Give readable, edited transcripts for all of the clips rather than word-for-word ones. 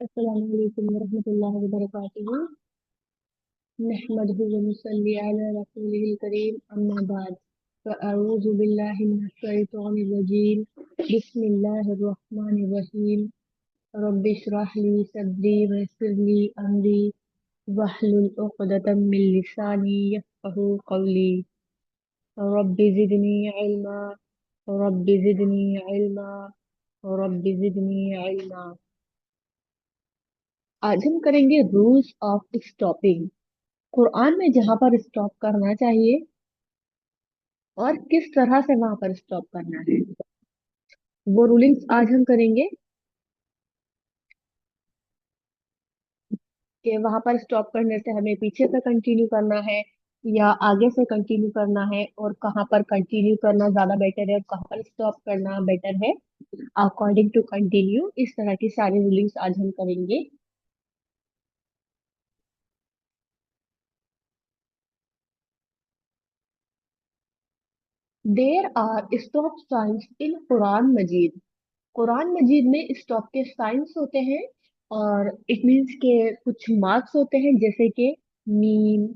अस्सलाम वालेकुम रहमतुल्लाहि व बरकातुहू। नहमदुहु व नुसल्ली अला रसूलिहिल करीम, अम्मा बाद। फ़अऊज़ु बिल्लाहि मिनश शैतानिर रजीम। बिस्मिल्लाहिर रहमानिर रहीम। रब्बि इश्रह ली सदरी व यस्सिर ली अमरी वहलुल उक़दतम मिन लिसानी यफ़क़हू क़ौली। Rabbi ज़िदनी इल्मा, rabbi ज़िदनी इल्मा, rabbi ज़िदनी इल्मा। आज हम करेंगे रूल्स ऑफ स्टॉपिंग। कुरान में जहां पर स्टॉप करना चाहिए और किस तरह से वहां पर स्टॉप करना है, वो रूलिंग्स आज हम करेंगे। कि वहां पर स्टॉप करने से हमें पीछे से कंटिन्यू करना है या आगे से कंटिन्यू करना है, और कहाँ पर कंटिन्यू करना ज्यादा बेटर है और कहाँ पर स्टॉप करना बेटर है अकॉर्डिंग टू कंटिन्यू। इस तरह की सारी रूलिंग्स आज हम करेंगे। देर आर स्टॉप साइंस इन कुरान मजीद। कुरान मजीद में स्टॉप के साइंस होते हैं, और इट मीन्स के कुछ मार्क्स होते हैं, जैसे कि मीम,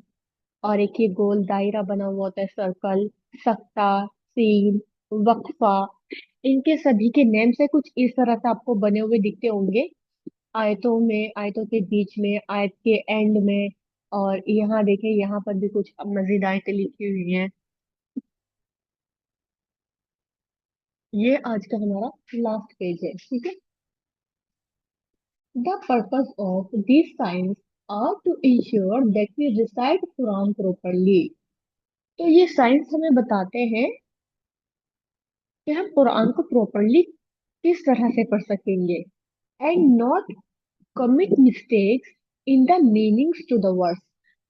और एक ये गोल दायरा बना हुआ होता है सर्कल, सक्ता, सीन, वक्फा। इनके सभी के नेम से कुछ इस तरह से आपको बने हुए दिखते होंगे, आयतों में, आयतों के बीच में, आयत के एंड में। और यहाँ देखें, यहाँ पर भी कुछ मजीद आयतें लिखी हुई हैं। ये आज का हमारा लास्ट पेज है, ठीक है। The purpose of these signs are to ensure that we recite Quran properly। तो ये साइंस हमें बताते हैं कि हम कुरान को प्रॉपरली किस तरह से पढ़ सकेंगे, and not commit mistakes in the meanings to the words.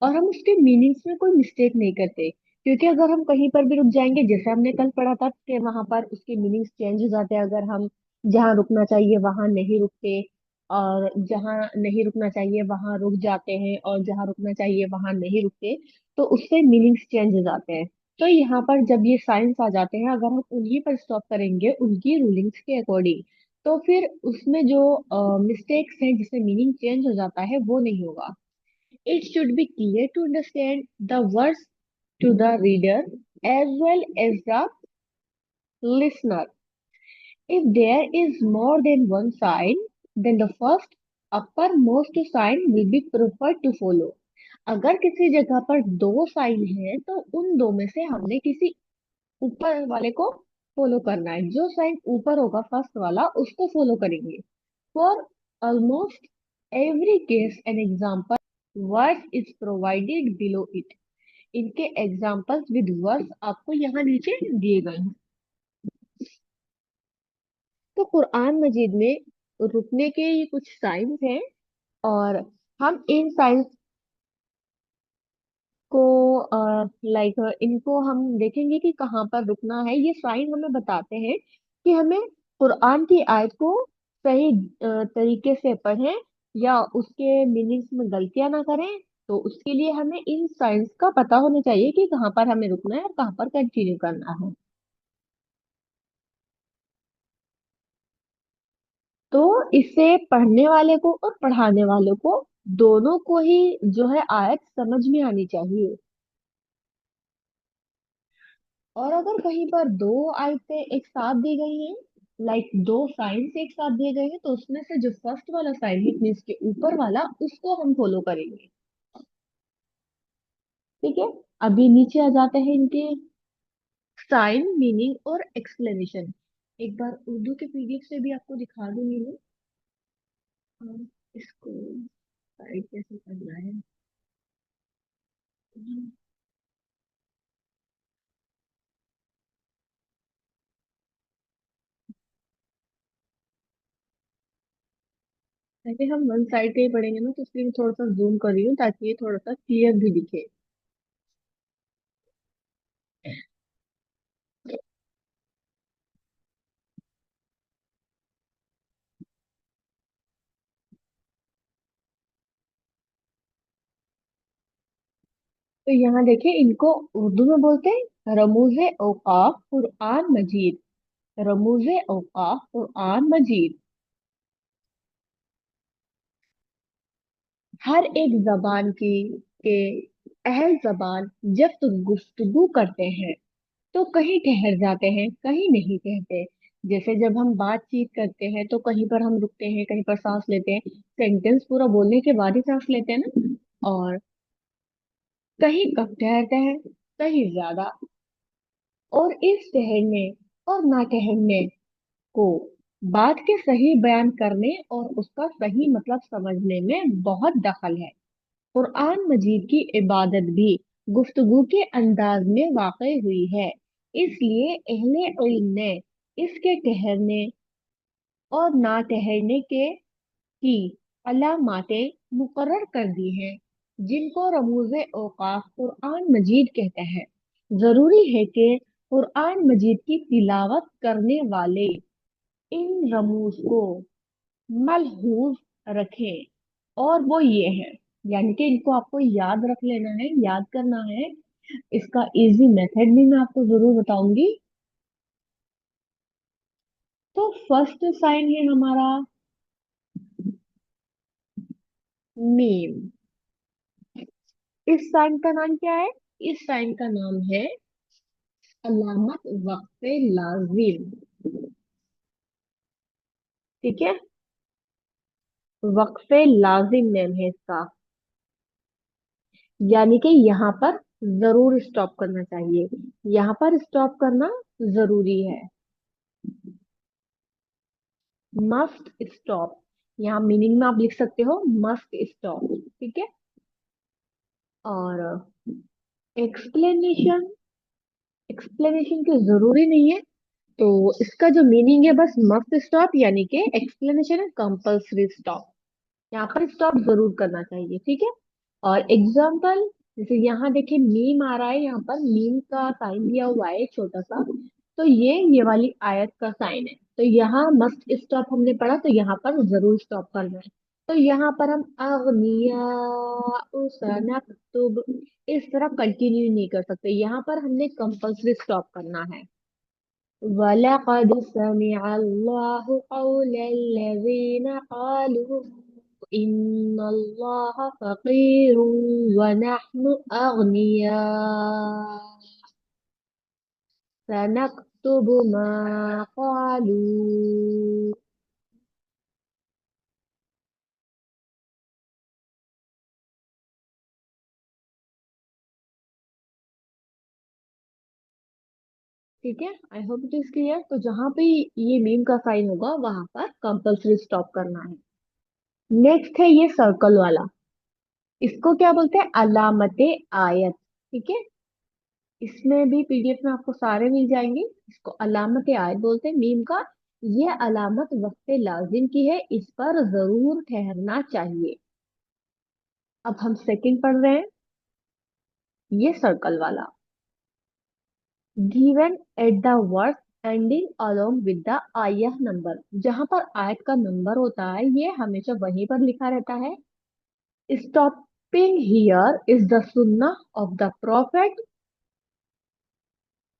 और हम उसके मीनिंग्स में कोई मिस्टेक नहीं करते, क्योंकि अगर हम कहीं पर भी रुक जाएंगे, जैसे हमने कल पढ़ा था कि वहां पर उसके मीनिंग्स चेंज हो जाते हैं। अगर हम जहाँ रुकना चाहिए वहां नहीं रुकते, और जहाँ नहीं रुकना चाहिए वहां रुक जाते हैं, और जहाँ रुकना चाहिए वहां नहीं रुकते, तो उससे मीनिंग्स चेंज हो जाते हैं। तो यहाँ पर जब ये साइंस आ जाते हैं, अगर हम उन्हीं पर स्टॉप करेंगे उनकी रूलिंग्स के अकॉर्डिंग, तो फिर उसमें जो मिस्टेक्स हैं जिससे मीनिंग चेंज हो जाता है वो नहीं होगा। It should be clear to understand the words to the reader as well as the listener. If there is more than one sign, then the first uppermost sign will be preferred to follow। अगर किसी जगह पर दो sign है तो उन दो में से हमने किसी ऊपर वाले को फॉलो करना है। जो साइन ऊपर होगा फर्स्ट वाला उसको फॉलो करेंगे। For almost every case an example verse is provided below it. इनके एग्जाम्पल्स विद वर्स आपको यहाँ नीचे दिए गए हैं। तो कुरान मजीद में रुकने के ये कुछ साइंस हैं, और हम इन साइंस को लाइक इनको हम देखेंगे कि कहाँ पर रुकना है। ये साइन हमें बताते हैं कि हमें कुरान की आयत को सही तरीके से पढ़ें या उसके मीनिंग्स में गलतियां ना करें। तो उसके लिए हमें इन साइंस का पता होना चाहिए कि कहाँ पर हमें रुकना है और कहाँ पर कंटिन्यू करना है। तो इससे पढ़ने वाले को और पढ़ाने वाले को दोनों को ही जो है आयत समझ में आनी चाहिए। और अगर कहीं पर दो आयतें एक साथ दी गई हैं, लाइक दो साइंस एक साथ दिए गए हैं, तो उसमें से जो फर्स्ट वाला साइन है मीन्स के ऊपर वाला, उसको हम फॉलो करेंगे। ठीक है। अभी नीचे आ जाते हैं इनके साइन, मीनिंग और एक्सप्लेनेशन। एक बार उर्दू के पीडीएफ से भी आपको दिखा दूंगी मैं। इसको साइड कैसे करना है। पहले हम वन साइड के ही पढ़ेंगे ना, तो इसलिए मैं थोड़ा सा जूम कर रही हूँ ताकि ये थोड़ा सा क्लियर भी दिखे। तो यहाँ देखिए, इनको उर्दू में बोलते हैं रमूज औकाफ कुरान मजीद। रमूज औकाफ कुरान मजीद। हर एक जबान की के अहल जबान जब तुम गुफ्तगू करते हैं तो कहीं ठहर जाते हैं, कहीं नहीं कहते। जैसे जब हम बातचीत करते हैं तो कहीं पर हम रुकते हैं, कहीं पर सांस लेते हैं, सेंटेंस पूरा बोलने के बाद ही सांस लेते हैं ना। और कहीं कम ठहरते हैं, कहीं ज्यादा। और इस ठहरने और ना ठहरने को बात के सही बयान करने और उसका सही मतलब समझने में बहुत दखल है। कुरान मजीद की इबादत भी गुफ्तगू के अंदाज में वाक़ई हुई है। इसलिए अहले इल्म ने इसके ठहरने और ना ठहरने के की अलामातें मुकर्रर कर दी हैं, जिनको रमूज़े औकाफ कुरान मजीद कहते हैं। जरूरी है कि कुरान मजीद की तिलावत करने वाले इन रमूज को मलहूज रखें। और वो ये है, यानी कि इनको आपको याद रख लेना है, याद करना है। इसका इजी मेथड भी मैं आपको जरूर बताऊंगी। तो फर्स्ट साइन है हमारा मीम। इस साइन का नाम क्या है? इस साइन का नाम है अलामत वक्फे लाजिम। ठीक है, वक्फे लाजिम नेम है इसका। यानी कि यहाँ पर जरूर स्टॉप करना चाहिए, यहाँ पर स्टॉप करना जरूरी है। मस्ट स्टॉप, यहाँ मीनिंग में आप लिख सकते हो मस्ट स्टॉप। ठीक है। और एक्सप्लेनेशन, एक्सप्लेनेशन की जरूरी नहीं है। तो इसका जो मीनिंग है बस मस्ट स्टॉप, यानी कि एक्सप्लेनेशन है कंपल्सरी स्टॉप। यहाँ पर स्टॉप जरूर करना चाहिए। ठीक है। और एग्जाम्पल, जैसे यहाँ देखिए मीम आ रहा है, यहाँ पर मीम का साइन दिया हुआ है छोटा सा। तो ये वाली आयत का साइन है। तो यहाँ मस्ट स्टॉप हमने पढ़ा, तो यहाँ पर जरूर स्टॉप करना है। तो यहाँ पर हम अगनिया सनक्तुब इस तरह कंटिन्यू नहीं कर सकते, यहाँ पर हमने कंपल्सरी स्टॉप करना है। वलक़द समिअल्लाहु क़ौलल्लज़ीना क़ालू इन्नल्लाह फ़क़ीरुन व नहनु अग़निया सनक्तुबु मा क़ालू। ठीक है, I hope it is clear. तो जहां पे ये मीम का साइन होगा वहां पर कंपल्सरी स्टॉप करना है। नेक्स्ट है ये सर्कल वाला, इसको क्या बोलते हैं? अलामत आयत। ठीक है, इसमें भी पीडीएफ में आपको सारे मिल जाएंगे। इसको अलामत आयत बोलते हैं मीम का। ये अलामत वक्त लाजिम की है, इस पर जरूर ठहरना चाहिए। अब हम सेकंड पढ़ रहे हैं, ये सर्कल वाला। Given at the word ending along with the आयत नंबर, जहां पर आयत का नंबर होता है ये हमेशा वहीं पर लिखा रहता है। स्टॉपिंग हियर इज द सुन्ना ऑफ द प्रोफेट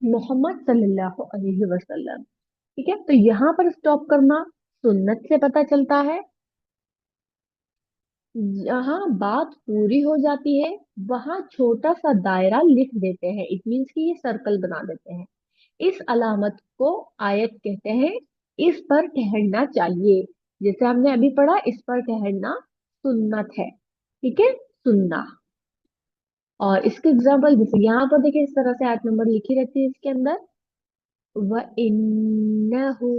मोहम्मद सल्लल्लाहु अलैहि वसल्लम। ठीक है, तो यहाँ पर स्टॉप करना सुन्नत से पता चलता है। जहाँ बात पूरी हो जाती है वहां छोटा सा दायरा लिख देते हैं, इट मीन्स कि ये सर्कल बना देते हैं। इस अलामत को आयत कहते हैं। इस पर ठहरना चाहिए, जैसे हमने अभी पढ़ा, इस पर ठहरना सुन्नत है। ठीक है, सुन्ना। और इसके एग्जाम्पल जैसे यहाँ पर देखिए, इस तरह से आयत नंबर लिखी रहती है इसके अंदर। व इन्नहु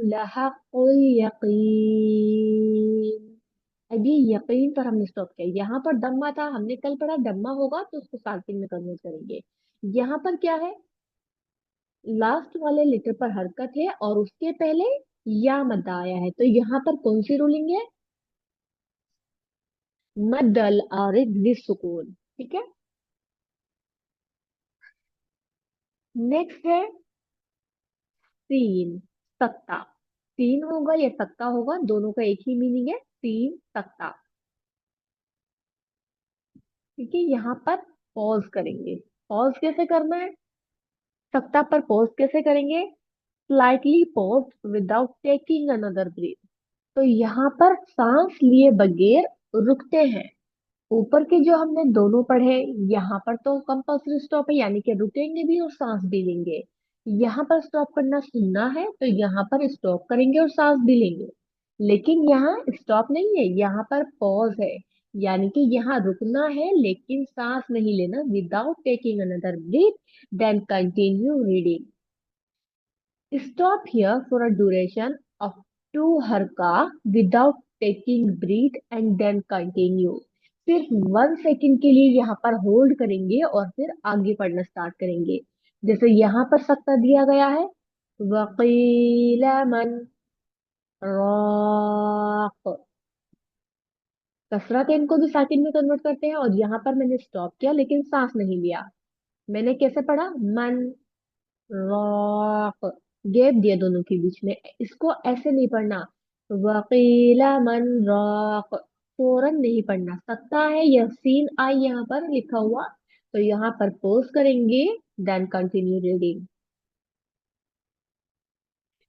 लहक़ुल यकीन। अब ये यकीन पर हमने स्टॉप किया, यहाँ पर दम्मा था, हमने कल पढ़ा दम्मा होगा तो उसको साकिन में कन्वर्ट करेंगे। यहाँ पर क्या है? लास्ट वाले लेटर पर हरकत है और उसके पहले या मद्दा आया है, तो यहाँ पर कौन सी रूलिंग है? मद्दल आरिद सुकून। ठीक है। नेक्स्ट है सीन, तख्ता। सीन होगा या तख्ता होगा, दोनों का एक ही मीनिंग है, सीन तख्ता। ठीक है, यहाँ पर पॉज करेंगे। पॉज कैसे करना है? तख्ता पर पॉज कैसे करेंगे? Slightly pause without taking another breath. तो यहाँ पर सांस लिए बगैर रुकते हैं। ऊपर के जो हमने दोनों पढ़े, यहाँ पर तो कंपल्सरी स्टॉप है, यानी कि रुकेंगे भी और सांस भी लेंगे। यहाँ पर स्टॉप करना सुनना है, तो यहाँ पर स्टॉप करेंगे और सांस भी लेंगे। लेकिन यहाँ स्टॉप नहीं है, यहाँ पर पॉज है, यानी कि यहाँ रुकना है लेकिन सांस नहीं लेना। Without taking another breath then continue reading. Stop here for a duration of 2 हर्का without taking breath and then continue। सिर्फ 1 सेकेंड के लिए यहाँ पर होल्ड करेंगे और फिर आगे पढ़ना स्टार्ट करेंगे। जैसे यहाँ पर सकता दिया गया है, वकील मन राक। कसरत इनको भी सेकंड में कन्वर्ट करते हैं, और यहाँ पर मैंने स्टॉप किया लेकिन सांस नहीं लिया। मैंने कैसे पढ़ा, मन रॉक, गैप दिया दोनों के बीच में। इसको ऐसे नहीं पढ़ना, वकीला मन रॉक, फौरन नहीं पढ़ना। सकता है यह सीन आई यहाँ पर लिखा हुआ, तो यहाँ पर पोज करेंगे, देन कंटिन्यू रीडिंग।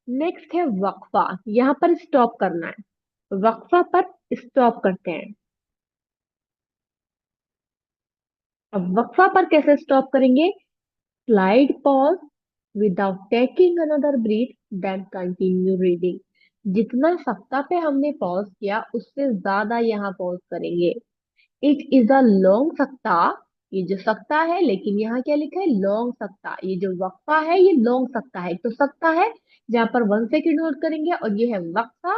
नेक्स्ट है वक्फा। यहाँ पर स्टॉप करना है, वक्फा पर स्टॉप करते हैं। अब वक्फा पर कैसे स्टॉप करेंगे, slide pause without taking another breath then continue reading. जितना सप्ताह पे हमने पॉज किया उससे ज्यादा यहाँ पॉज करेंगे। इट इज अ लॉन्ग सप्ताह, ये जो सप्ताह है, लेकिन यहाँ क्या लिखा है, लॉन्ग सप्ताह। ये जो वक्फा है ये लॉन्ग सप्ताह है, तो सप्ताह है जहाँ पर 1 सेकेंड होल्ड करेंगे, और ये है वक्फा,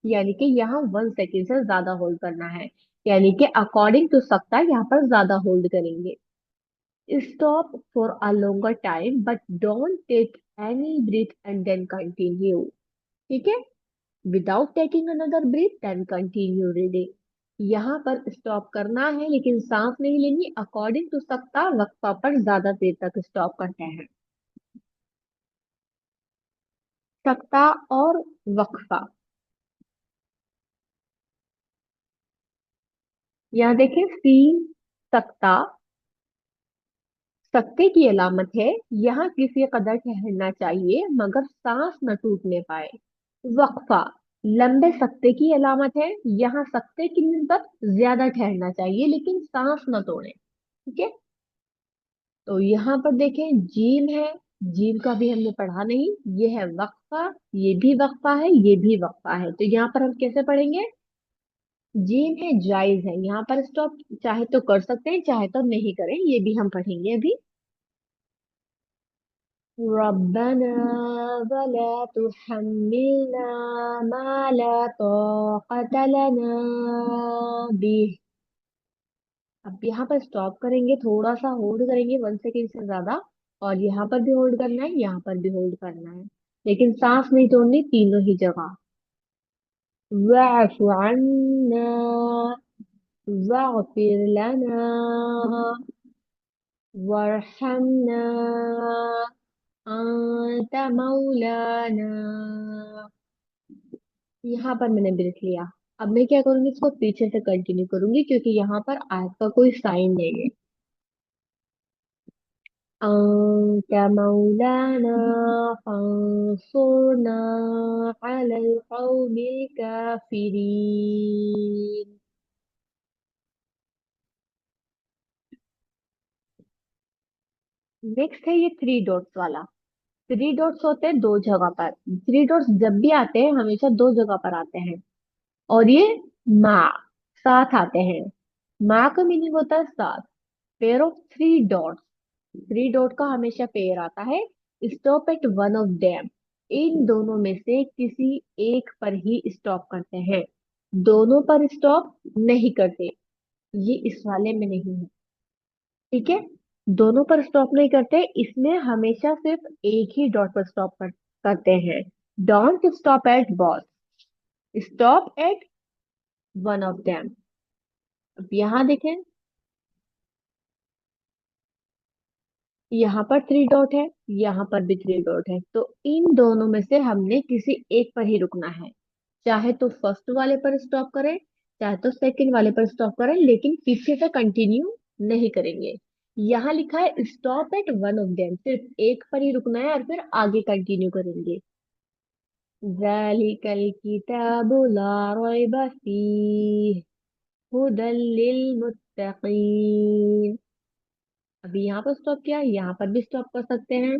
यानी कि यहाँ 1 सेकेंड से ज्यादा होल्ड करना है, यानी कि अकॉर्डिंग टू सप्ताह यहाँ पर ज्यादा होल्ड करेंगे। Stop for a longer time, but don't take any breath and then continue। ठीक है, without taking another breath then continue reading. यहाँ पर स्टॉप करना है लेकिन सांस नहीं लेनी। अकॉर्डिंग टू सप्ताह वक्फा पर ज्यादा देर तक स्टॉप करते हैं। सप्ताह और वक्फा, यहाँ देखें सीन, सप्ताह, सकते की अलामत है, यहाँ किसी कदर ठहरना चाहिए मगर सांस न टूटने पाए। वक्फा लंबे सकते की अलामत है, यहाँ सकते की निस्बत ज्यादा ठहरना चाहिए लेकिन सांस न तोड़े। ठीक है, तो यहाँ पर देखें जीम है, जीम का भी हमने पढ़ा नहीं, ये है वक्फा, ये भी वक्फा है, ये भी वक्फा है, तो यहाँ पर हम कैसे पढ़ेंगे, जीम है जायज है, यहाँ पर स्टॉप चाहे तो कर सकते हैं चाहे तो नहीं करें, ये भी हम पढ़ेंगे अभी। रब्बना वला तुहम्मिलना मा ला ताक़त लना बिह। अब यहाँ पर स्टॉप करेंगे, थोड़ा सा होल्ड करेंगे 1 सेकेंड से ज्यादा, और यहाँ पर भी होल्ड करना है, यहाँ पर भी होल्ड करना है, लेकिन सांस नहीं तोड़नी तीनों ही जगह। वाफ़ु अन्ना वाग़फिर लना वरहमना अंत मौलाना। यहाँ पर मैंने ब्रेक लिया। अब मैं क्या करूंगी, इसको पीछे से कंटिन्यू करूंगी क्योंकि यहाँ पर आयत का कोई साइन नहीं है। अंत मौलाना फंसुरना अलल कौमिल काफिरीन। नेक्स्ट है ये 3 डॉट्स वाला। 3 डॉट्स होते हैं 2 जगह पर। 3 डॉट्स जब भी आते हैं हमेशा 2 जगह पर आते हैं, और ये माँ साथ आते हैं। माँ का मीनिंग होता है साथ। पेयर ऑफ 3 डॉट्स, 3 डॉट का हमेशा पेयर आता है। Stop at one of them, इन दोनों में से किसी एक पर ही स्टॉप करते हैं, दोनों पर स्टॉप नहीं करते, ये इस वाले में नहीं है। ठीक है, दोनों पर स्टॉप नहीं करते, इसमें हमेशा सिर्फ एक ही डॉट पर करते हैं। Don't stop at both, stop at one of them. अब यहाँ देखें, यहाँ पर 3 डॉट है, यहाँ पर भी 3 डॉट है, तो इन दोनों में से हमने किसी एक पर ही रुकना है। चाहे तो फर्स्ट वाले पर स्टॉप करें, चाहे तो सेकंड वाले पर स्टॉप करें, लेकिन पीछे से कंटिन्यू नहीं करेंगे। यहाँ लिखा है stop at one of them, सिर्फ एक पर ही रुकना है और फिर आगे कंटिन्यू करेंगे। ज़ालिकल किताबु ला रैब फीह, हुदल लिल मुत्तकीन। अभी यहाँ पर स्टॉप किया, यहाँ पर भी स्टॉप कर सकते हैं।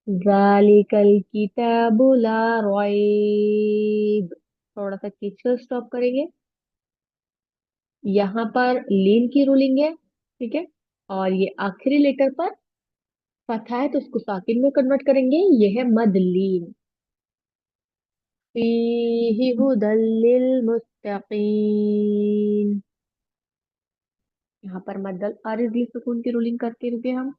जालिकल किताबु ला रैब, थोड़ा सा खींचकर स्टॉप करेंगे। यहाँ पर लीन की रूलिंग है, ठीक है। और ये आखिरी लेटर पर फतहा है तो उसको साकिन में कन्वर्ट करेंगे, ये है मद लीन। फीही हुदल लिल मुत्तकीन। यहाँ पर मद्दल आरिज़ सुकून की रूलिंग करके रुके हम।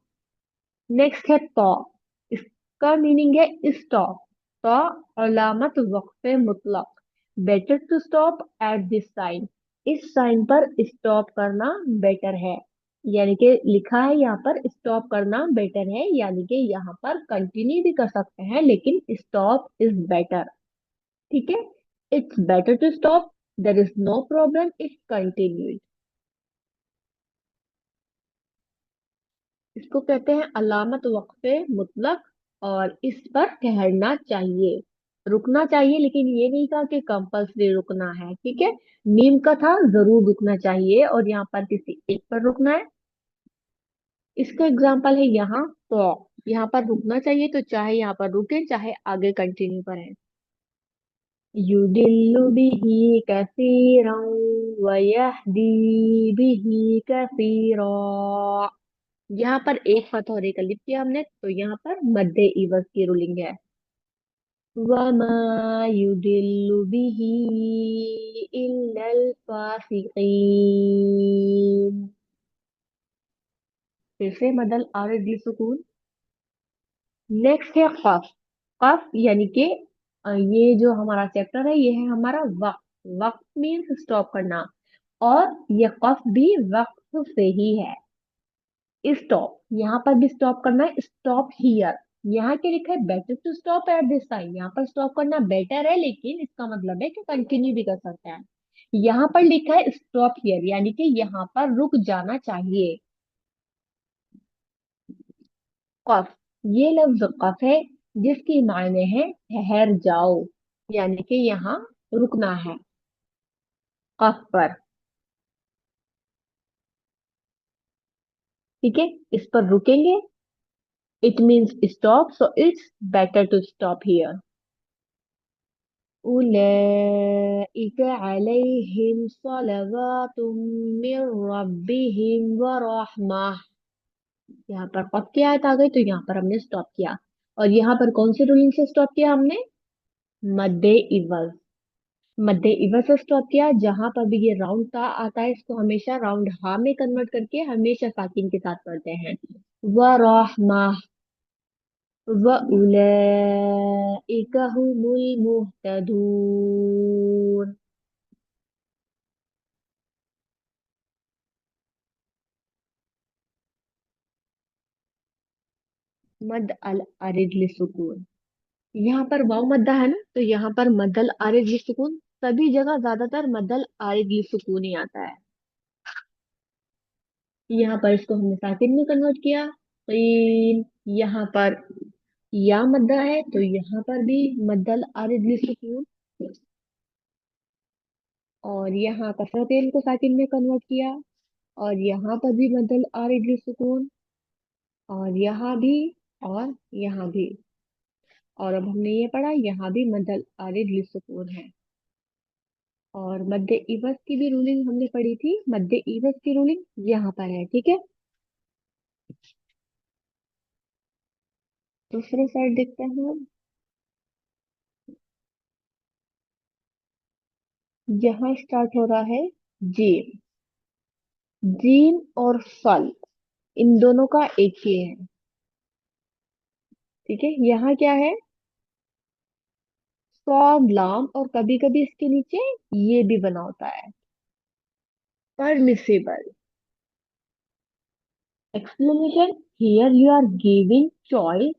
नेक्स्ट है तो, इसका मीनिंग है स्टॉप। तो अलामत वक्फे मुतलक, better to stop at this sign, इस साइन पर स्टॉप करना बेटर है। यानी कि लिखा है यहाँ पर स्टॉप करना बेटर है, यानी कि यहाँ पर कंटिन्यू भी कर सकते हैं लेकिन स्टॉप इज बेटर, ठीक है। It's better to stop, there is no problem if continue. इसको कहते हैं अलामत वक्फे मुतलक, और इस पर ठहरना चाहिए, रुकना चाहिए, लेकिन ये नहीं कहा कि कंपल्सरी रुकना है, ठीक है। मीम का था जरूर रुकना चाहिए और यहाँ पर किसी एक पर रुकना है। इसका एग्जाम्पल है यहाँ तो, यहाँ पर रुकना चाहिए तो चाहे यहाँ पर रुके चाहे आगे कंटिन्यू करें। युदिल्लु बिही कसीरन व यहदी बिही कसीरा। यहाँ पर एक फतह और एक अलिफ किया हमने तो यहाँ पर मद्दे इवज की रूलिंग है। वमा युदिल्लु बिही इल्लल फासिकीन। फिर से मदल और सुकून। नेक्स्ट है कफ। कफ यानी कि ये जो हमारा चैप्टर है ये है हमारा वक्त। वक्त मीन्स स्टॉप करना, और ये कफ भी वक्त से ही है। स्टॉप, यहाँ पर भी स्टॉप करना है, स्टॉप हियर। यहाँ के लिखा है better to stop at this time, यहाँ पर स्टॉप करना बेटर है लेकिन इसका मतलब है कि कंटिन्यू भी कर सकते हैं। यहाँ पर लिखा है स्टॉप हियर, यानी कि यहाँ पर रुक जाना चाहिए। कफ, ये लफ्ज कफ है जिसकी मायने है ठहर जाओ, यानी कि यहाँ रुकना है कफ पर, ठीक है। इस पर रुकेंगे, it means stop, so it's better to stop here. उलैइका अलैहिम सलवातुम मिर रब्बिहिम व रहमह। यहाँ पर कब की आयत आ गई तो यहाँ पर हमने स्टॉप किया, और यहाँ पर कौन सी रूलिंग से स्टॉप किया हमने? मद्दे इवज। मध्य इवर से स्टॉप किया, जहां पर भी ये राउंड ता आता है इसको हमेशा राउंड हा में कन्वर्ट करके हमेशा साकिन के साथ पढ़ते हैं। व रहमा व उलैइका हुमुल मुहतदून। मद अल अरिद सुकून, यहाँ पर वाव मद्दा है ना तो यहाँ पर मदल आरिज सुकून, सभी जगह ज्यादातर मदल आरिज सुकून ही आता है। यहाँ पर इसको हमने साकिन में कन्वर्ट किया। कीन, यहाँ पर या मद्दा है तो यहाँ पर भी मद्दल आरिज सुकून, और यहाँ कसरतेन को साकिन में कन्वर्ट किया, और यहाँ पर भी मद्दल आरिज सुकून, और यहाँ भी, और यहाँ भी। और अब हमने ये पढ़ा यहाँ भी मद्दल आरिज सुकून है। और मध्य इवज की भी रूलिंग हमने पढ़ी थी, मध्य इवज की रूलिंग यहाँ पर है, ठीक है। दूसरे साइड देखते हैं हम। यहाँ स्टार्ट हो रहा है जीम। जीम और फल, इन दोनों का एक ही है, ठीक है। यहाँ क्या है? सॉड लाम, और कभी कभी इसके नीचे ये भी बना होता है, permissible. Explanation, here you are giving choice,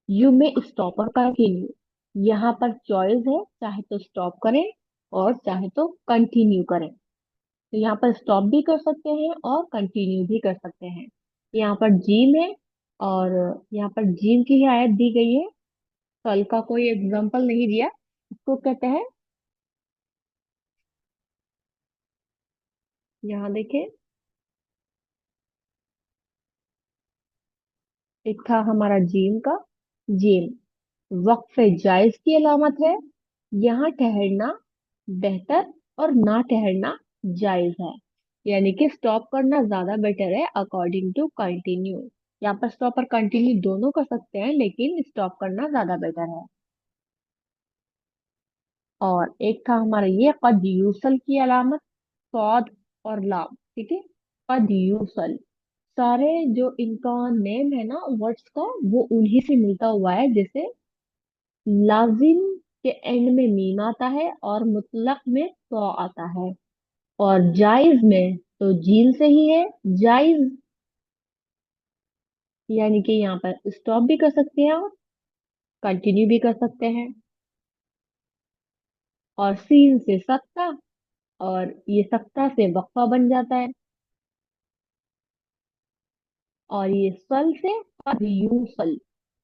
you may stop और कंटिन्यू। यहाँ पर चॉइस है, चाहे तो स्टॉप करें और चाहे तो कंटिन्यू करें। तो यहाँ पर स्टॉप भी कर सकते हैं और कंटिन्यू भी कर सकते हैं। यहाँ पर जिम है, और यहाँ पर जिम की ही आयत दी गई है, फल का कोई एग्जाम्पल नहीं दिया। इसको कहते हैं यहाँ देखें, एक था हमारा जीम का। जीम वक्फे जायज की अलामत है। यहाँ ठहरना बेहतर और ना ठहरना जायज है। यानी कि स्टॉप करना ज्यादा बेटर है अकॉर्डिंग टू कंटिन्यू। यहाँ पर स्टॉप और कंटिन्यू दोनों कर सकते हैं, लेकिन स्टॉप करना ज्यादा बेटर है। और एक था हमारा ये कद यूसल की अलामत, सौद और लाम। ठीक है, कद यूसल, सारे जो इनका नेम है ना वर्ड्स का, वो उन्हीं से मिलता हुआ है। जैसे लाजिम के एंड में मीम आता है और मुतलक में तो आता है। और जायज में तो जीन से ही है जायज। यानी कि यहाँ पर स्टॉप भी कर सकते हैं और कंटिन्यू भी कर सकते हैं। और सीन से सकता, और ये सकता से वक्फा बन जाता है। और ये सल से कद यूसल,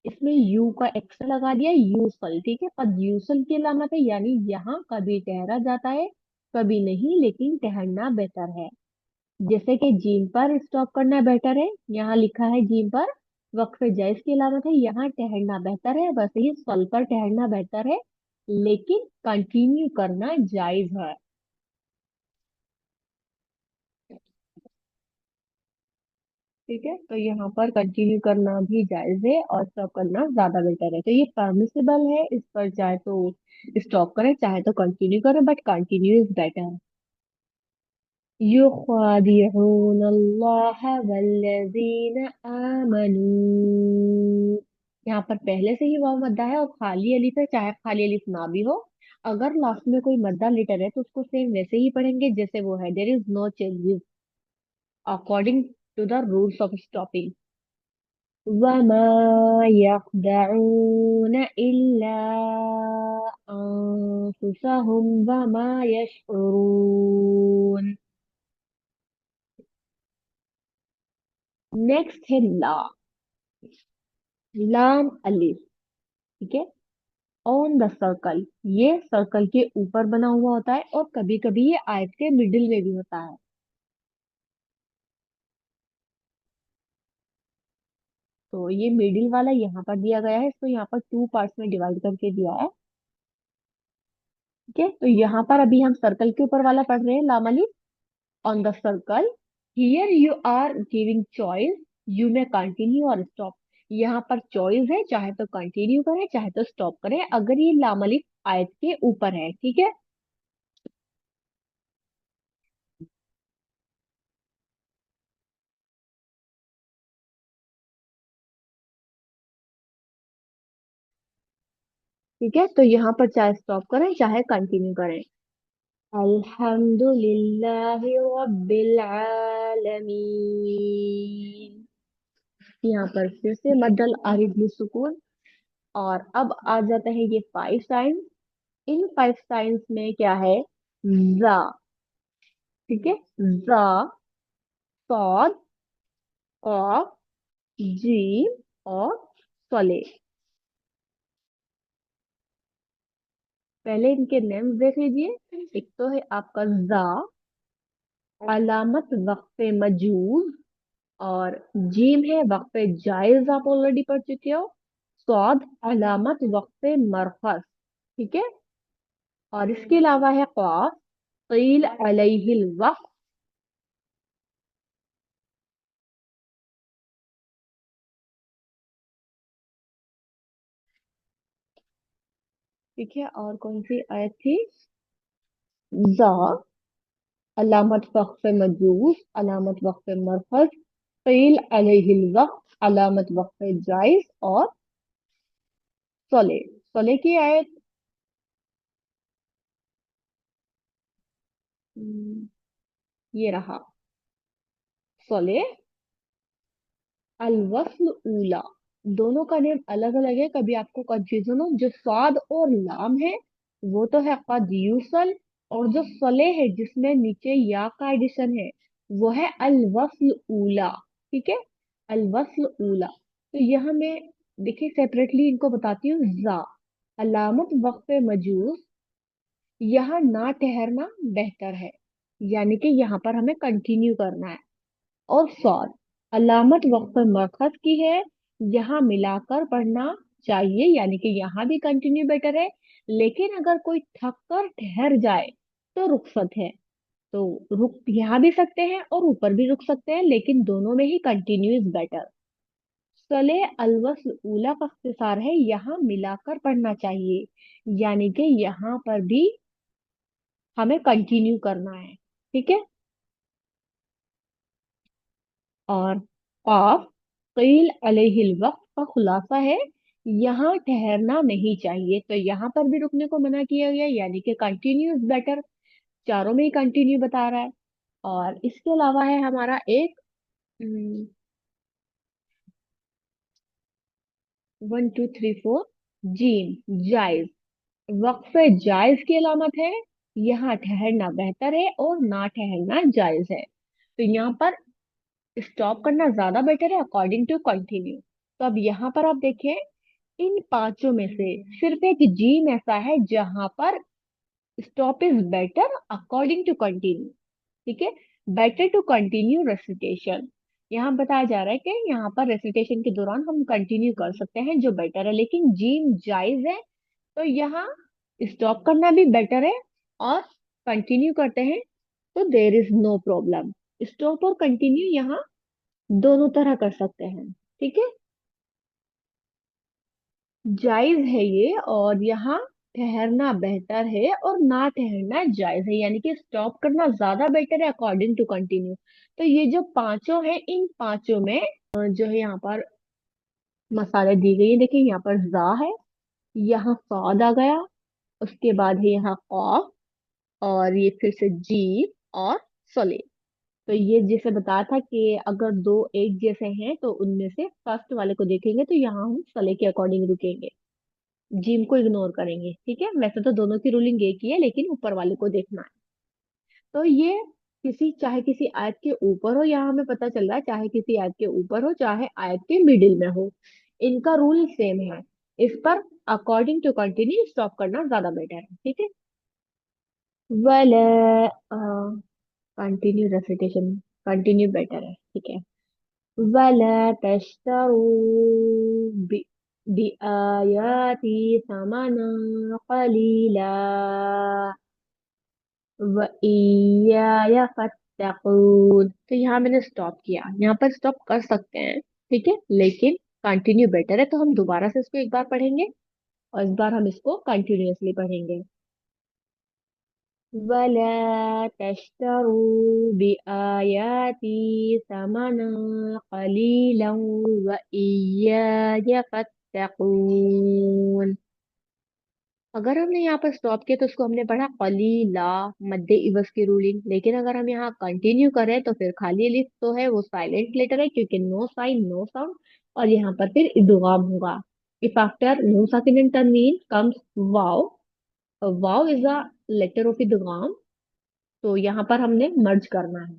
इसमें यू का एक्स लगा दिया, यूसल। ठीक है, कद यूसल की अलामत है, यानी यहाँ कभी ठहरा जाता है कभी नहीं, लेकिन ठहरना बेहतर है। जैसे कि जीम पर स्टॉप करना बेटर है, यहाँ लिखा है जीम पर वक्फ जायज की अलामत है, यहाँ ठहरना बेहतर है। वैसे ही सल पर ठहरना बेहतर है, लेकिन कंटिन्यू करना जायज है। ठीक है, तो यहाँ पर कंटिन्यू करना भी जायज है और स्टॉप करना ज्यादा बेटर है। तो ये परमिसिबल है, इस पर चाहे तो स्टॉप करें चाहे तो कंटिन्यू करें, बट कंटिन्यू इज बेटर। युखादिऊन अल्लाह वल्लज़ीना आमनू, यहाँ पर पहले से ही वाव मद्दा है और खाली अलिफ है, चाहे खाली अलिफ ना भी हो। अगर लास्ट में कोई मद्दा लेटर है तो उसको सेम वैसे ही पढ़ेंगे जैसे वो है। There is no changes according to the rules of stopping. वमा यखदऊन इल्ला अनफुसहुम वमा यशउरून। नेक्स्ट है ला, लाम अलिफ। ठीक है, ऑन द सर्कल, ये सर्कल के ऊपर बना हुआ होता है और कभी कभी ये आयत के मिडिल में भी होता है। तो ये मिडिल वाला यहाँ पर दिया गया है, इसको यहाँ पर टू पार्ट्स में डिवाइड करके दिया है। ठीक है, तो यहाँ पर अभी हम सर्कल के ऊपर वाला पढ़ रहे हैं, लाम अलिफ on the circle. Here you are giving choice, you may continue or stop. यहाँ पर चॉइस है, चाहे तो कंटिन्यू करें चाहे तो स्टॉप करें, अगर ये लाम अलिफ आयत के ऊपर है। ठीक है, ठीक है, तो यहाँ पर चाहे स्टॉप करें चाहे कंटिन्यू करें। अल्हम्दुलिल्लाहि रब्बिल आलमीन। यहाँ पर फिर से मद्दल आरिफ सुकून। और अब आ जाता है ये five science. In five science में क्या है, जा। ठीक है, जा, सौद, कॉफ, जीम और सले। पहले इनके नेम्स देख लीजिए। एक तो है आपका जा, अलामत वक्फ मजूज। और जीम है वक्फ जायज, आप ऑलरेडी पढ़ चुके हो। सौद अलामत वक्फ मरखस। ठीक है, और इसके अलावा है क़ाफ, क़ील अलैहिल वक़्फ़। ठीक है, और कौन सी आयत थी, जा, अलामत वक्फ मजूज, अलामत वक्फ मरकज, क़ील अलैहिल वक़्फ़, अलामत वक्फ जायज और सले। सले की आयत, हम्म, ये रहा सले। अल वस्ल ऊला, दोनों का नेम अलग अलग है, कभी आपको कंफ्यूजन हो। जो स्वाद और लाम है वो तो है कद यूसल, और जो सले है जिसमें नीचे या का एडिशन है वो है अल वस्ल ऊला। ठीक है, अल वस्ल ऊला। तो यहाँ मैं देखिए सेपरेटली इनको बताती हूँ। जा, अलामत वक्फ मजूज, यहाँ ना ठहरना बेहतर है। यानी कि यहाँ पर हमें कंटिन्यू करना है। और फॉर, अलामत वक्त मरकज की है, यहाँ मिलाकर पढ़ना चाहिए, यानी कि यहाँ भी कंटिन्यू बेटर है। लेकिन अगर कोई थक कर ठहर जाए तो रुखसत है। तो रुक यहाँ भी सकते हैं और ऊपर भी रुक सकते हैं, लेकिन दोनों में ही कंटिन्यू इज बेटर। सले अलवस उला का इख्तिसार है, यहाँ मिलाकर पढ़ना चाहिए, यानी कि यहाँ पर भी हमें कंटिन्यू करना है। ठीक है। और काफ, कील अलैहिल वक्त का खुलासा है, यहाँ ठहरना नहीं चाहिए, तो यहाँ पर भी रुकने को मना किया गया, यानी कि कंटिन्यू इज बेटर। चारों में ही कंटिन्यू बता रहा है। और इसके अलावा है हमारा एक 1 2 3 4, जीम, जायज। वक्फे जायज की अलामत है, यहाँ ठहरना बेहतर है और ना ठहरना जायज है। तो यहाँ पर स्टॉप करना ज्यादा बेटर है अकॉर्डिंग टू कंटिन्यू। तो अब यहाँ पर आप देखें, इन पांचों में से सिर्फ एक जीम ऐसा है जहां पर stop is better according to continue. ठीक है। बेटर टू कंटिन्यू रेसिटेशन, यहाँ बताया जा रहा है कि यहाँ पर रेसिटेशन के दौरान हम कंटिन्यू कर सकते हैं जो बेटर है, लेकिन जिम जायज है। तो यहाँ स्टॉप करना भी बेटर है और कंटिन्यू करते हैं तो there is no problem. Stop और कंटिन्यू यहाँ दोनों तरह कर सकते हैं। ठीक है। जायज है ये, और यहाँ ठहरना बेहतर है और ना ठहरना जायज है, यानी कि स्टॉप करना ज्यादा बेटर है अकॉर्डिंग टू कंटिन्यू। तो ये जो पांचों हैं, इन पांचों में जो है यहाँ पर मसाले दी गई है। देखिए यहाँ पर जा है, यहाँ सौद आ गया, उसके बाद है यहाँ कॉफ, और ये फिर से जी और सले। तो ये जैसे बताया था कि अगर दो एक जैसे हैं तो उनमें से फर्स्ट वाले को देखेंगे, तो यहाँ हम सले के अकॉर्डिंग रुकेंगे, जिम को इग्नोर करेंगे। ठीक है। वैसे तो दोनों की रूलिंग एक ही है, लेकिन ऊपर वाले को देखना है। तो ये चाहे किसी आयत के ऊपर हो, यहाँ हमें पता चल रहा है चाहे किसी आयत के ऊपर हो चाहे आयत के मिडिल में हो, इनका रूल सेम है। इस पर अकॉर्डिंग टू कंटिन्यू स्टॉप करना ज्यादा बेटर है। ठीक है। वला, कंटिन्यू रेसिटेशन, कंटिन्यू बेटर है। ठीक है। वला तश्तरू बि बिआयाती समना कलीला व इय्याया फत्तकून। तो यहाँ मैंने स्टॉप किया, यहाँ पर स्टॉप कर सकते हैं। ठीक है, लेकिन कंटिन्यू बेटर है, तो हम दोबारा से इसको एक बार पढ़ेंगे और इस बार हम इसको कंटिन्यूअसली पढ़ेंगे। वला तश्तरू बिआयाती समना कलीला व इय्याया फत्तकून। अगर हमने यहाँ पर स्टॉप किया तो उसको हमने पढ़ा कलीला, मद्दे इवज की रूलिंग। लेकिन अगर हम यहाँ कंटिन्यू करें तो फिर खाली लिफ तो है वो साइलेंट लेटर है, क्योंकि नो साइन नो साउंड, और यहाँ पर फिर इदगाम होगा। इफ आफ्टर नून साकिन एंड तनवीन कम्स वाव, वाव इज अ लेटर ऑफ इदगाम, तो यहाँ पर हमने मर्ज करना है।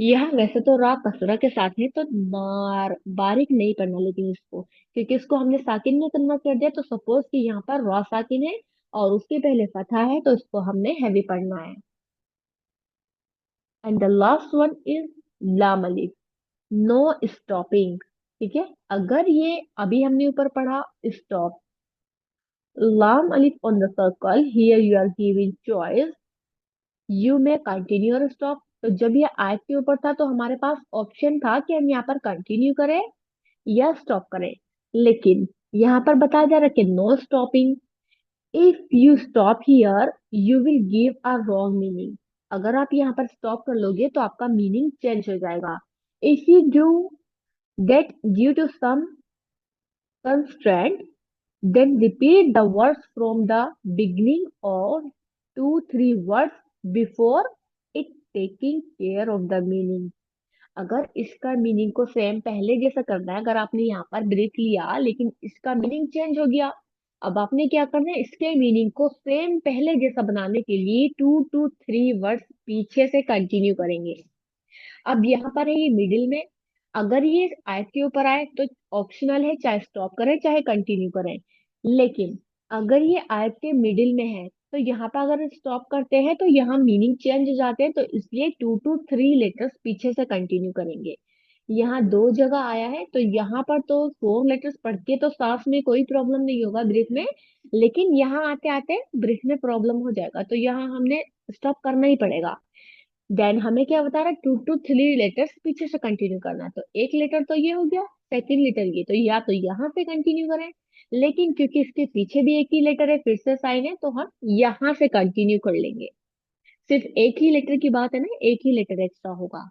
यह वैसे तो रा कसरा के साथ है, तो नार बारीक नहीं पढ़ना, लेकिन इसको क्योंकि इसको हमने साकिन में कन्वर्ट कर दिया, तो सपोज कि यहाँ पर रा साकिन है और उसके पहले फतहा है, तो इसको हमने हैवी पढ़ना है। And the last one is लाम अलिफ, नो स्टॉपिंग। ठीक है। अगर ये अभी हमने ऊपर पढ़ा स्टॉप, लाम अलिफ on the circle, here you are giving choice, you may continue or stop. तो जब ये आयत के ऊपर था तो हमारे पास ऑप्शन था कि हम यहाँ पर कंटिन्यू करें या स्टॉप करें, लेकिन यहाँ पर बताया जा रहा है कि no stopping. If you stop here you will give a wrong meaning. अगर आप यहाँ पर स्टॉप कर लोगे तो आपका मीनिंग चेंज हो जाएगा। If you do get due to some constraint, then repeat the words from the beginning or 2 3 words before it taking care of the meaning. अगर इसका मीनिंग को सेम पहले जैसा करना है, अगर आपने यहाँ पर ब्रेक लिया लेकिन इसका मीनिंग चेंज हो गया, अब आपने क्या करना है, इसके मीनिंग को सेम पहले जैसा बनाने के लिए 2 to 3 वर्ड्स पीछे से कंटिन्यू करेंगे। अब यहाँ पर है ये मिडिल में, अगर ये आयत के ऊपर आए तो ऑप्शनल है, चाहे स्टॉप करें चाहे कंटिन्यू करें। लेकिन अगर ये आयत के मिडिल में है तो यहाँ पर अगर स्टॉप करते हैं तो यहाँ मीनिंग चेंज हो जाते हैं, तो इसलिए 2 to 3 लेटर्स पीछे से कंटिन्यू करेंगे। यहाँ 2 जगह आया है तो यहाँ पर तो 4 लेटर्स पढ़ के तो सांस में कोई प्रॉब्लम नहीं होगा ब्रीथ में, लेकिन यहाँ आते आते ब्रीथ में प्रॉब्लम हो जाएगा, तो यहाँ हमने स्टॉप करना ही पड़ेगा। देन हमें क्या बता रहा है, 2 to 3 लेटर्स पीछे से कंटिन्यू करना है, तो एक लेटर तो ये हो गया, सेकंड लेटर ये, तो या तो यहाँ से कंटिन्यू करें, लेकिन क्योंकि इसके पीछे भी एक ही लेटर है, फिर से साइन है, तो हम यहाँ से कंटिन्यू कर लेंगे। सिर्फ एक ही लेटर की बात है ना, एक ही लेटर एक्स्ट्रा होगा।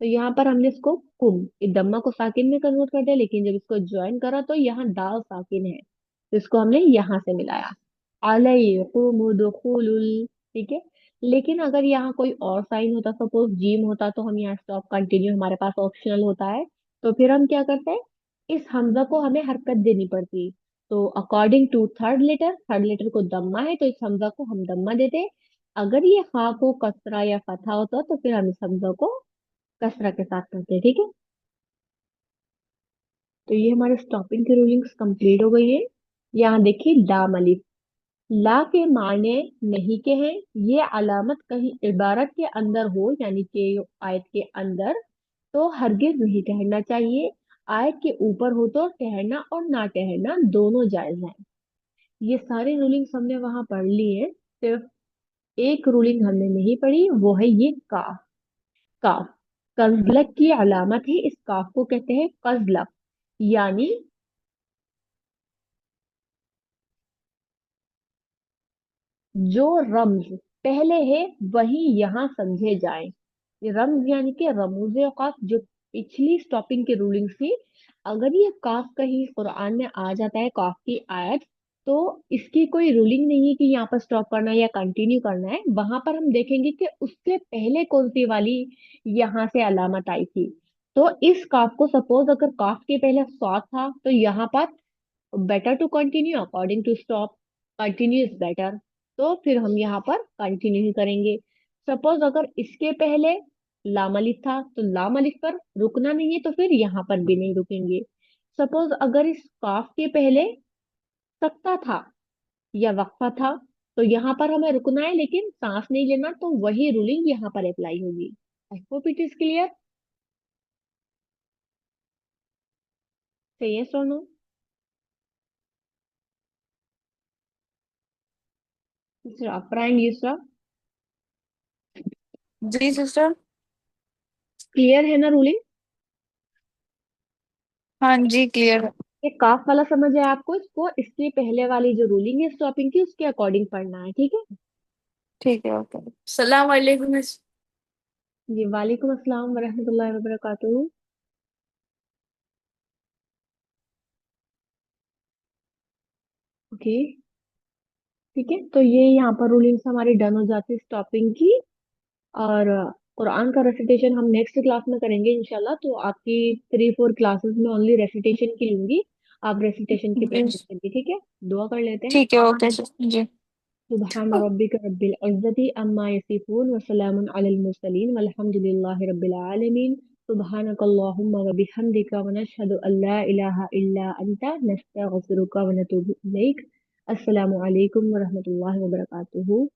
तो यहाँ पर हमने इसको कुम दम्मा को साकिन में कन्वर्ट कर दिया, लेकिन जब इसको ज्वाइन करा तो यहाँ दाल साकिन है, तो इसको हमने यहाँ से मिलाया, अलैकुम दुखुलुल। ठीक है। लेकिन अगर यहाँ कोई और साइन होता, सपोज जीम होता, तो हम यहाँ स्टॉप कंटिन्यू हमारे पास ऑप्शनल होता है, तो फिर हम क्या करते हैं, इस हमजा को हमें हरकत देनी पड़ती। तो अकॉर्डिंग टू थर्ड लेटर को दम्मा है तो इस हमजा को हम दम्मा देते। अगर ये हा को कसरा या फथा होता तो फिर हम इस हमजा को कसरा के साथ करते हैं। ठीक है। तो ये हमारे स्टॉपिंग की रूलिंग्स कंप्लीट हो गई है। यहाँ देखिए लाम अलिफ, ला के माने नहीं के हैं, ये अलामत कहीं इबारत के अंदर हो यानी कि आयत के अंदर तो हरगिज नहीं ठहरना चाहिए, आयत के ऊपर हो तो ठहरना और ना ठहरना दोनों जायज है। ये सारी रूलिंग्स हमने वहां पढ़ ली है, सिर्फ एक रूलिंग हमने नहीं पढ़ी, वो है ये काफ। काफ कजलक की अलामत है, इस काफ को कहते हैं कजलक, यानी जो रम्ज पहले है वही यहाँ समझे जाए। ये रम्ज यानी कि रमूज औकाफ, जो पिछली स्टॉपिंग की रूलिंग थी, अगर ये काफ कहीं कुरान में आ जाता है, काफ की आयत, तो इसकी कोई रूलिंग नहीं है कि यहाँ पर स्टॉप करना है या कंटिन्यू करना है, वहां पर हम देखेंगे कि उससे पहले कौन सी वाली यहाँ से अलामत आई थी। तो इस काफ को सपोज अगर काफ के पहले स्वाद था तो यहाँ पर better to continue according to stop, continue is better, तो फिर हम यहाँ पर कंटिन्यू ही करेंगे। सपोज अगर इसके पहले लाम अलिफ था तो लाम अलिफ पर रुकना नहीं है, तो फिर यहाँ पर भी नहीं रुकेंगे। सपोज अगर इस काफ के पहले सक्ता था या वक्फा था तो यहाँ पर हमें रुकना है लेकिन सांस नहीं लेना, तो वही रूलिंग यहाँ पर अप्लाई होगी। I hope it is clear. से यस और नो। दूसरा प्राइम दूसरा, जी सिस्टर। क्लियर है ना रूलिंग। हाँ जी, क्लियर है। ये काफ वाला समझ है आपको, इसको इसके पहले वाली जो रूलिंग है स्टॉपिंग की उसके अकॉर्डिंग पढ़ना है। ठीक है। ठीक है, ओके। सलाम वालेकुम मिस। जी वालेकुम अस्सलाम वरहमतुल्लाहि वबरकातुहू। ओके। ठीक है, तो ये यहाँ पर रूलिंग्स हमारी डन हो जाती है स्टॉपिंग की। और कुरान का रेसिटेशन हम नेक्स्ट क्लास में करेंगे इंशाल्लाह, तो आपकी 3 4 क्लासेस में ओनली रेसिटेशन की लूंगी, आप रेसिटेशन की जी। प्रैक्टिस करिए। ठीक है। दुआ कर लेते हैं। ठीक है, ओके सिस्टर जी। सुबहान रब्बिक रब्बिल इज्जति अम्मा यसिफून व सलामुन अलल मुरसलीन वल्हम्दुलिल्लाहि रब्बिल आलमीन। सुब्हानकल्लाहुम्मा व बिहम्दिका व नशहदु अल्ला इलाहा इल्ला अंता नस्तगफिरुका व नतूबु इलैक। अस्सलामु अलैकुम व रहमतुल्लाहि व बरकातुहू।